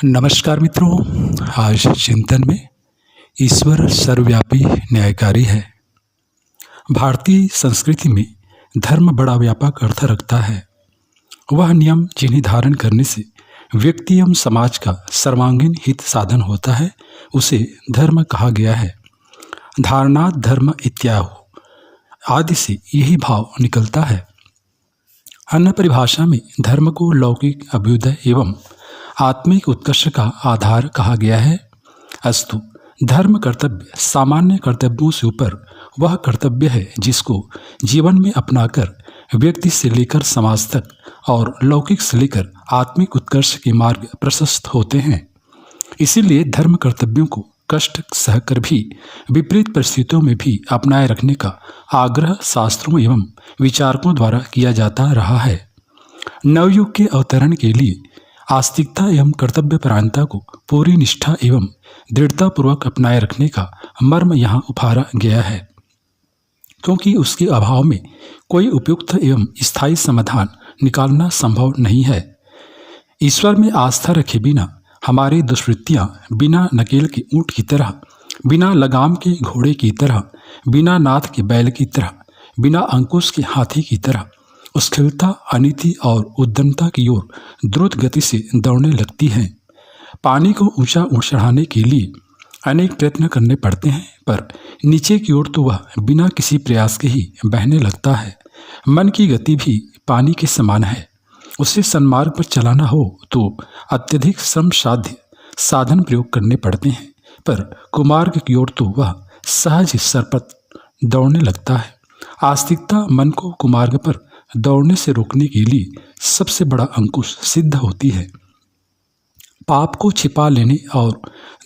नमस्कार मित्रों, आज चिंतन में ईश्वर सर्वव्यापी न्यायकारी है। भारतीय संस्कृति में धर्म बड़ा व्यापक अर्थ रखता है। वह नियम जिन्हें धारण करने से व्यक्ति एवं समाज का सर्वांगीण हित साधन होता है, उसे धर्म कहा गया है। धारणात् धर्म इत्याहु आदि से यही भाव निकलता है। अन्य परिभाषा में धर्म को लौकिक अभ्युदय एवं आत्मिक उत्कर्ष का आधार कहा गया है। अस्तु, धर्म कर्तव्य सामान्य कर्तव्यों से ऊपर वह कर्तव्य है जिसको जीवन में अपनाकर व्यक्ति से लेकर समाज तक और लौकिक से लेकर आत्मिक उत्कर्ष के मार्ग प्रशस्त होते हैं। इसीलिए धर्म कर्तव्यों को कष्ट सहकर भी विपरीत परिस्थितियों में भी अपनाए रखने का आग्रह शास्त्रों एवं विचारकों द्वारा किया जाता रहा है। नवयुग के अवतरण के लिए आस्तिकता एवं कर्तव्य परायणता को पूरी निष्ठा एवं दृढ़तापूर्वक अपनाए रखने का मर्म यहाँ उभारा गया है, क्योंकि उसके अभाव में कोई उपयुक्त एवं स्थायी समाधान निकालना संभव नहीं है। ईश्वर में आस्था रखे बिना हमारी दुष्वृत्तियाँ बिना नकेल के ऊँट की तरह, बिना लगाम के घोड़े की तरह, बिना नाथ के बैल की तरह, बिना अंकुश के हाथी की तरह स्खलितता, अनिति और उद्दंडता की ओर द्रुत गति से दौड़ने लगती हैं। पानी को ऊंचा चढ़ाने के लिए अनेक प्रयत्न करने पड़ते हैं, पर नीचे की ओर तो वह बिना किसी प्रयास के ही बहने लगता है। मन की गति भी पानी के समान है। उसे सन्मार्ग पर चलाना हो तो अत्यधिक श्रम साध्य साधन प्रयोग करने पड़ते हैं, पर कुमार्ग की ओर तो वह सहज सरपट दौड़ने लगता है। आस्तिकता मन को कुमार्ग पर दौड़ने से रोकने के लिए सबसे बड़ा अंकुश सिद्ध होती है। पाप को छिपा लेने और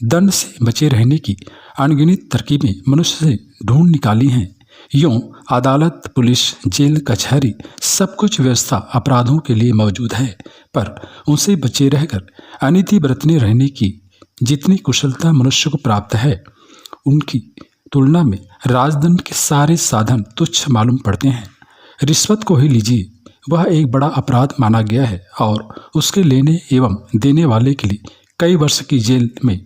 दंड से बचे रहने की अनगिनत तरकीबें मनुष्य से ढूंढ निकाली हैं। यूं अदालत, पुलिस, जेल, कचहरी सब कुछ व्यवस्था अपराधों के लिए मौजूद है, पर उनसे बचे रहकर अनीति बरतने रहने की जितनी कुशलता मनुष्य को प्राप्त है, उनकी तुलना में राजदंड के सारे साधन तुच्छ मालूम पड़ते हैं। रिश्वत को ही लीजिए, वह एक बड़ा अपराध माना गया है और उसके लेने एवं देने वाले के लिए कई वर्ष की जेल में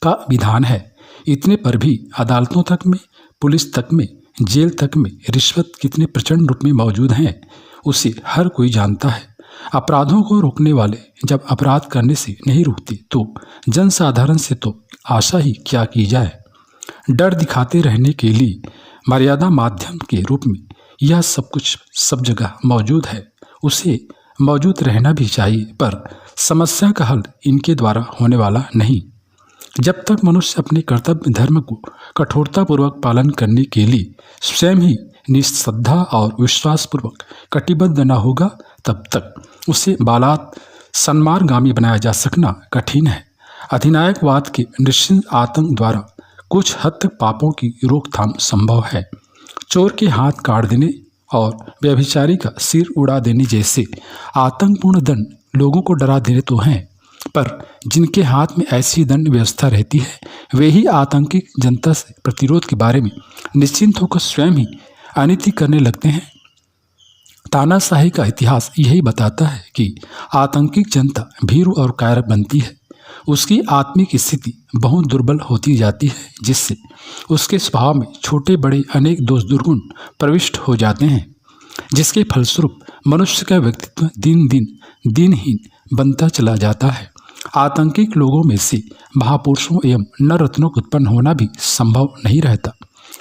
का विधान है। इतने पर भी अदालतों तक में, पुलिस तक में, जेल तक में रिश्वत कितने प्रचंड रूप में मौजूद हैं, उसे हर कोई जानता है। अपराधों को रोकने वाले जब अपराध करने से नहीं रुकते तो जनसाधारण से तो आशा ही क्या की जाए। डर दिखाते रहने के लिए मर्यादा माध्यम के रूप में यह सब कुछ सब जगह मौजूद है। उसे मौजूद रहना भी चाहिए, पर समस्या का हल इनके द्वारा होने वाला नहीं। जब तक मनुष्य अपने कर्तव्य धर्म को कठोरतापूर्वक पालन करने के लिए स्वयं ही निश्रद्धा और विश्वासपूर्वक कटिबद्ध न होगा, तब तक उसे बालात सन्मार्गामी बनाया जा सकना कठिन है। अधिनायकवाद के निश्चित आतंक द्वारा कुछ हद तक पापों की रोकथाम संभव है। चोर के हाथ काट देने और व्यभिचारी का सिर उड़ा देने जैसे आतंकपूर्ण दंड लोगों को डरा देने तो हैं, पर जिनके हाथ में ऐसी दंड व्यवस्था रहती है, वे ही आतंकी जनता से प्रतिरोध के बारे में निश्चिंत होकर स्वयं ही अनीति करने लगते हैं। तानाशाही का इतिहास यही बताता है कि आतंकी जनता भीरू और कायर बनती है। उसकी आत्मिक स्थिति बहुत दुर्बल होती जाती है, जिससे उसके स्वभाव में छोटे बड़े अनेक दोष दुर्गुण प्रविष्ट हो जाते हैं, जिसके फलस्वरूप मनुष्य का व्यक्तित्व दिन दिन दिनहीन बनता चला जाता है। आतंकिक लोगों में से महापुरुषों एवं नररत्नों का उत्पन्न होना भी संभव नहीं रहता।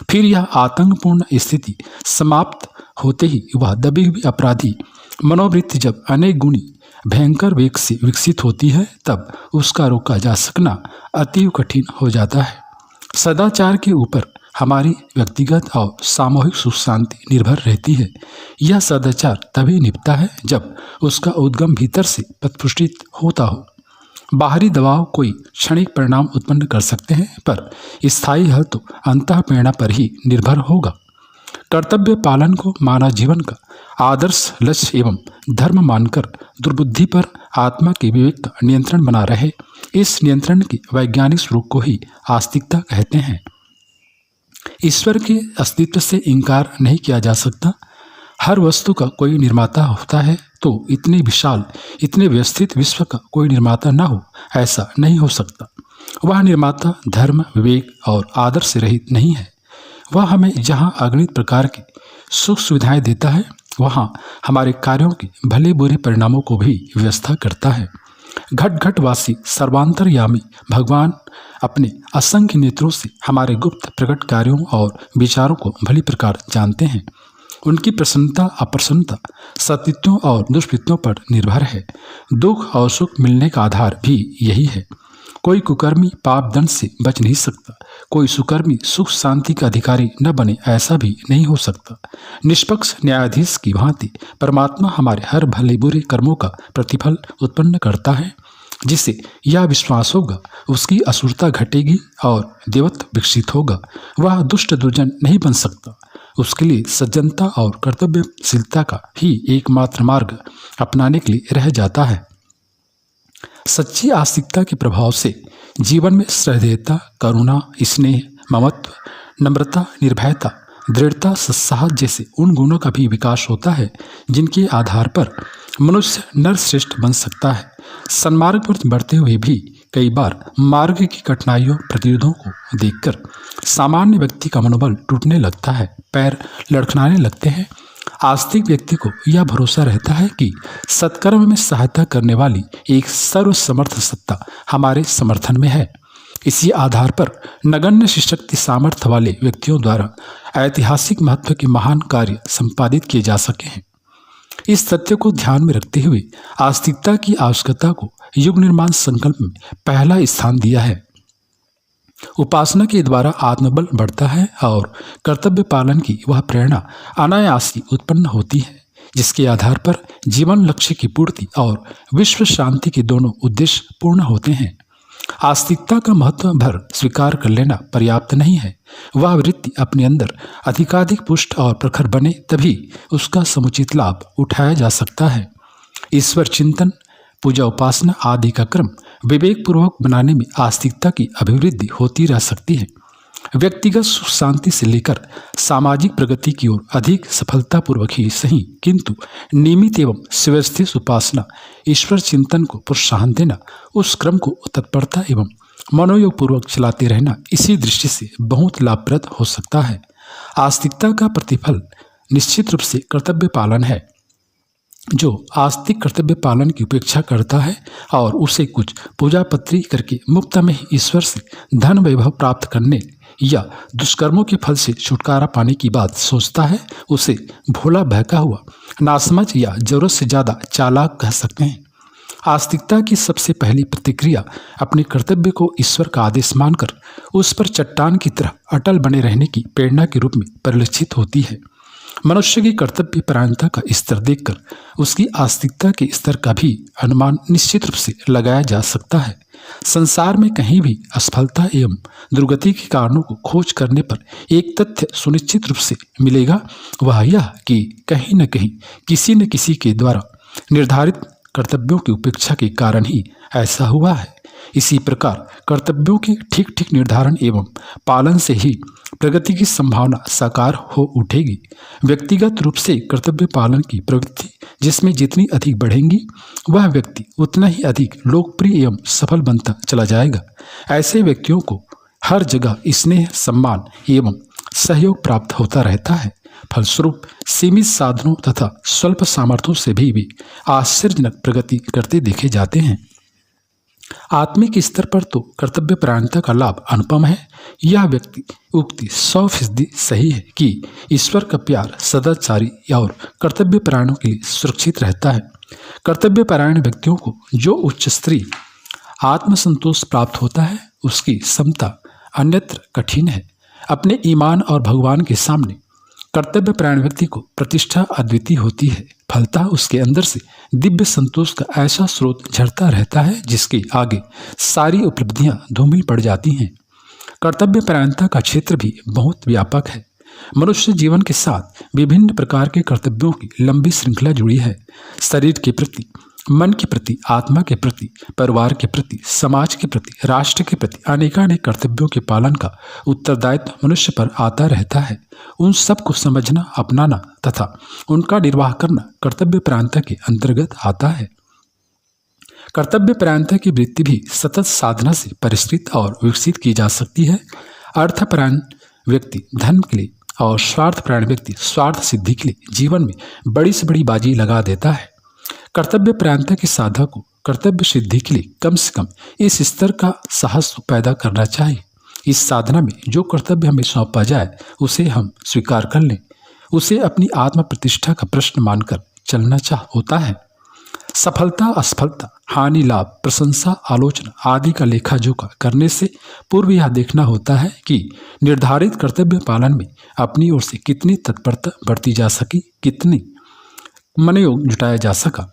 फिर यह आतंकपूर्ण स्थिति समाप्त होते ही वह दबी हुई अपराधी मनोवृत्ति जब अनेक गुणी भयंकर वेग से विकसित होती है, तब उसका रोका जा सकना अतीव कठिन हो जाता है। सदाचार के ऊपर हमारी व्यक्तिगत और सामूहिक सुख शांति निर्भर रहती है। यह सदाचार तभी निभता है जब उसका उद्गम भीतर से प्रतिष्ठित होता हो। बाहरी दबाव कोई क्षणिक परिणाम उत्पन्न कर सकते हैं, पर स्थायी हल तो अंतः प्रेरणा पर ही निर्भर होगा। कर्तव्य पालन को मानव जीवन का आदर्श लक्ष्य एवं धर्म मानकर दुर्बुद्धि पर आत्मा के विवेक का नियंत्रण बना रहे, इस नियंत्रण के वैज्ञानिक स्वरूप को ही आस्तिकता कहते हैं। ईश्वर के अस्तित्व से इनकार नहीं किया जा सकता। हर वस्तु का कोई निर्माता होता है, तो इतने विशाल, इतने व्यवस्थित विश्व का कोई निर्माता न हो, ऐसा नहीं हो सकता। वह निर्माता धर्म, विवेक और आदर से रहित नहीं है। वह हमें जहाँ अगणित प्रकार की सुख सुविधाएं देता है, वहाँ हमारे कार्यों के भले बुरे परिणामों को भी व्यवस्था करता है। घट घटवासी सर्वांतरयामी भगवान अपने असंख्य नेत्रों से हमारे गुप्त प्रकट कार्यों और विचारों को भली प्रकार जानते हैं। उनकी प्रसन्नता अप्रसन्नता सत्वित्वों और दुष्कृत्यों पर निर्भर है। दुख और सुख मिलने का आधार भी यही है। कोई कुकर्मी पाप दंड से बच नहीं सकता, कोई सुकर्मी सुख शांति का अधिकारी न बने, ऐसा भी नहीं हो सकता। निष्पक्ष न्यायाधीश की भांति परमात्मा हमारे हर भले बुरे कर्मों का प्रतिफल उत्पन्न करता है। जिसे यह विश्वास होगा उसकी असुरता घटेगी और देवत्व विकसित होगा। वह दुष्ट दुर्जन नहीं बन सकता। उसके लिए सज्जनता और कर्तव्यशीलता का ही एकमात्र मार्ग अपनाने के लिए रह जाता है। सच्ची आस्तिकता के प्रभाव से जीवन में सहृदयता, करुणा, स्नेह, ममत्व, नम्रता, निर्भयता, दृढ़ता, साहस जैसे उन गुणों का भी विकास होता है जिनके आधार पर मनुष्य नरश्रेष्ठ बन सकता है। सन्मार्ग पर बढ़ते हुए भी कई बार मार्ग की कठिनाइयों, प्रतिरोधों को देखकर सामान्य व्यक्ति का मनोबल टूटने लगता है, पैर लड़खड़ाने लगते हैं। आस्तिक व्यक्ति को यह भरोसा रहता है कि सत्कर्म में सहायता करने वाली एक सर्वसमर्थ सत्ता हमारे समर्थन में है। इसी आधार पर नगण्य शक्ति सामर्थ्य वाले व्यक्तियों द्वारा ऐतिहासिक महत्व के महान कार्य संपादित किए जा सके हैं। इस तथ्य को ध्यान में रखते हुए आस्तिकता की आवश्यकता को युग निर्माण संकल्प में पहला स्थान दिया है। उपासना के द्वारा आत्मबल बढ़ता है और कर्तव्य पालन की वह प्रेरणा अनायास ही उत्पन्न होती है, जिसके आधार पर जीवन लक्ष्य की पूर्ति और विश्व शांति के दोनों उद्देश्य पूर्ण होते हैं। आस्तिकता का महत्व भर स्वीकार कर लेना पर्याप्त नहीं है। वह वृत्ति अपने अंदर अधिकाधिक पुष्ट और प्रखर बने, तभी उसका समुचित लाभ उठाया जा सकता है। ईश्वर चिंतन, पूजा उपासना आदि का क्रम विवेक पूर्वक बनाने में आस्तिकता की अभिवृद्धि होती रह सकती है। व्यक्तिगत सुख शांति से लेकर सामाजिक प्रगति की ओर अधिक सफलतापूर्वक ही सही, किंतु नियमित एवं सुव्यवस्थित उपासना, ईश्वर चिंतन को प्रोत्साहन देना, उस क्रम को तत्परता एवं मनोयोग पूर्वक चलाते रहना इसी दृष्टि से बहुत लाभप्रद हो सकता है। आस्तिकता का प्रतिफल निश्चित रूप से कर्तव्य पालन है। जो आस्तिक कर्तव्य पालन की उपेक्षा करता है और उसे कुछ पूजा पत्री करके मुफ्त में ही ईश्वर से धन वैभव प्राप्त करने या दुष्कर्मों के फल से छुटकारा पाने की बात सोचता है, उसे भोला बहका हुआ, नासमझ या जरूरत से ज़्यादा चालाक कह सकते हैं। आस्तिकता की सबसे पहली प्रतिक्रिया अपने कर्तव्य को ईश्वर का आदेश मानकर उस पर चट्टान की तरह अटल बने रहने की प्रेरणा के रूप में परिलक्षित होती है। मनुष्य की कर्तव्य परायणता का स्तर देखकर उसकी आस्तिकता के स्तर का भी अनुमान निश्चित रूप से लगाया जा सकता है। संसार में कहीं भी असफलता एवं दुर्गति के कारणों को खोज करने पर एक तथ्य सुनिश्चित रूप से मिलेगा, वह यह कि कहीं न कहीं किसी न किसी के द्वारा निर्धारित कर्तव्यों की उपेक्षा के कारण ही ऐसा हुआ है। इसी प्रकार कर्तव्यों के ठीक ठीक निर्धारण एवं पालन से ही प्रगति की संभावना साकार हो उठेगी। व्यक्तिगत रूप से कर्तव्य पालन की प्रवृत्ति जिसमें जितनी अधिक बढ़ेंगी, वह व्यक्ति उतना ही अधिक लोकप्रिय एवं सफल बनता चला जाएगा। ऐसे व्यक्तियों को हर जगह स्नेह, सम्मान एवं सहयोग प्राप्त होता रहता है। फलस्वरूप सीमित साधनों तथा स्वल्प सामर्थ्यों से भी आश्चर्यजनक प्रगति करते देखे जाते हैं। आत्मिक स्तर पर तो कर्तव्य परायणता का लाभ अनुपम है। यह व्यक्ति उक्ति 100% सही है कि ईश्वर का प्यार सदाचारी और कर्तव्य परायणों के लिए सुरक्षित रहता है। कर्तव्य परायण व्यक्तियों को जो उच्च स्तरीय आत्मसंतोष प्राप्त होता है, उसकी समता अन्यत्र कठिन है। अपने ईमान और भगवान के सामने कर्तव्य परायण व्यक्ति को प्रतिष्ठा अद्वितीय होती है। फलतः उसके अंदर से दिव्य संतोष का ऐसा स्रोत झरता रहता है जिसके आगे सारी उपलब्धियां धूमिल पड़ जाती हैं। कर्तव्य परायणता का क्षेत्र भी बहुत व्यापक है। मनुष्य जीवन के साथ विभिन्न प्रकार के कर्तव्यों की लंबी श्रृंखला जुड़ी है। शरीर के प्रति मन के प्रति, आत्मा के प्रति, परिवार के प्रति, समाज के प्रति, राष्ट्र के प्रति अनेकानेक कर्तव्यों के पालन का उत्तरदायित्व मनुष्य पर आता रहता है। उन सब को समझना, अपनाना तथा उनका निर्वाह करना कर्तव्य परायणता के अंतर्गत आता है। कर्तव्य परायणता की वृत्ति भी सतत साधना से परिष्कृत और विकसित की जा सकती है। अर्थपरायण व्यक्ति धर्म के लिए और स्वार्थपरायण व्यक्ति स्वार्थ सिद्धि के लिए जीवन में बड़ी से बड़ी बाजी लगा देता है। कर्तव्य परायणता के साधक को कर्तव्य सिद्धि के लिए कम से कम इस स्तर का साहस पैदा करना चाहिए। इस साधना में जो कर्तव्य हमें सौंपा जाए उसे हम स्वीकार कर लें, उसे अपनी आत्म प्रतिष्ठा का प्रश्न मानकर चलना होता है। सफलता, असफलता, हानि, लाभ, प्रशंसा, आलोचना आदि का लेखा जोखा करने से पूर्व यह देखना होता है कि निर्धारित कर्तव्य पालन में अपनी ओर से कितनी तत्परता बरती जा सकी, कितनी मनोयोग जुटाया जा सका।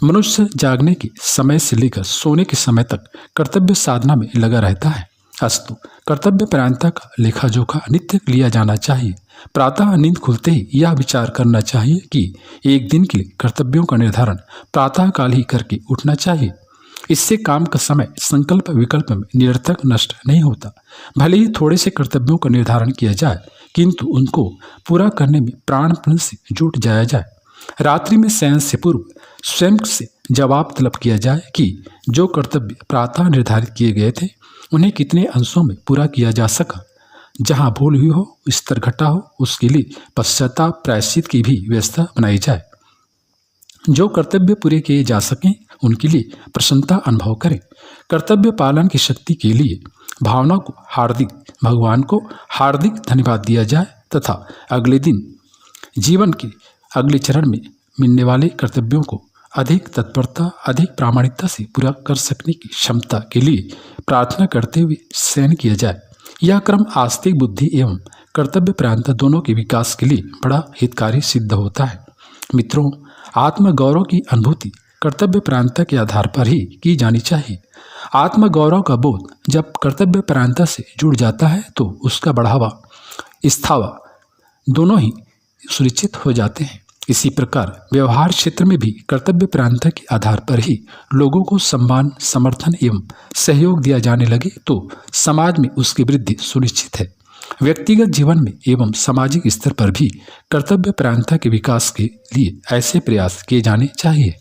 मनुष्य जागने के समय से लेकर सोने के समय तक कर्तव्य साधना में लगा रहता है। अस्तु कर्तव्य परायणता का लेखा जोखा नित्य लिया जाना चाहिए। प्रातः नींद खुलते ही यह विचार करना चाहिए कि एक दिन के लिए कर्तव्यों का निर्धारण प्रातः काल ही करके उठना चाहिए। इससे काम का समय संकल्प विकल्प में निरर्थक नष्ट नहीं होता। भले ही थोड़े से कर्तव्यों का निर्धारण किया जाए, किंतु उनको पूरा करने में प्राणपण से जुट जाया जाए। रात्रि में शयन से पूर्व स्वयं से जवाब तलब किया जाए कि जो कर्तव्य प्रातः निर्धारित किए गए थे उन्हें कितने अंशों में पूरा किया जा सका। जहां भूल हुई हो, स्तर घटा हो, उसके लिए पश्चाताप प्रायश्चित की भी व्यवस्था बनाई जाए। जो कर्तव्य पूरे किए जा सकें उनके लिए प्रसन्नता अनुभव करें। कर्तव्य पालन की शक्ति के लिए भगवान को हार्दिक धन्यवाद दिया जाए तथा अगले दिन जीवन के अगले चरण में मिलने वाले कर्तव्यों को अधिक तत्परता, अधिक प्रामाणिकता से पूरा कर सकने की क्षमता के लिए प्रार्थना करते हुए शयन किया जाए। यह क्रम आस्तिक बुद्धि एवं कर्तव्य परायणता दोनों के विकास के लिए बड़ा हितकारी सिद्ध होता है। मित्रों, आत्मगौरव की अनुभूति कर्तव्य परायणता के आधार पर ही की जानी चाहिए। आत्मगौरव का बोध जब कर्तव्य परायणता से जुड़ जाता है तो उसका बढ़ावा, स्थावा दोनों ही सुनिश्चित हो जाते हैं। इसी प्रकार व्यवहार क्षेत्र में भी कर्तव्य परायणता के आधार पर ही लोगों को सम्मान, समर्थन एवं सहयोग दिया जाने लगे तो समाज में उसकी वृद्धि सुनिश्चित है। व्यक्तिगत जीवन में एवं सामाजिक स्तर पर भी कर्तव्य परायणता के विकास के लिए ऐसे प्रयास किए जाने चाहिए।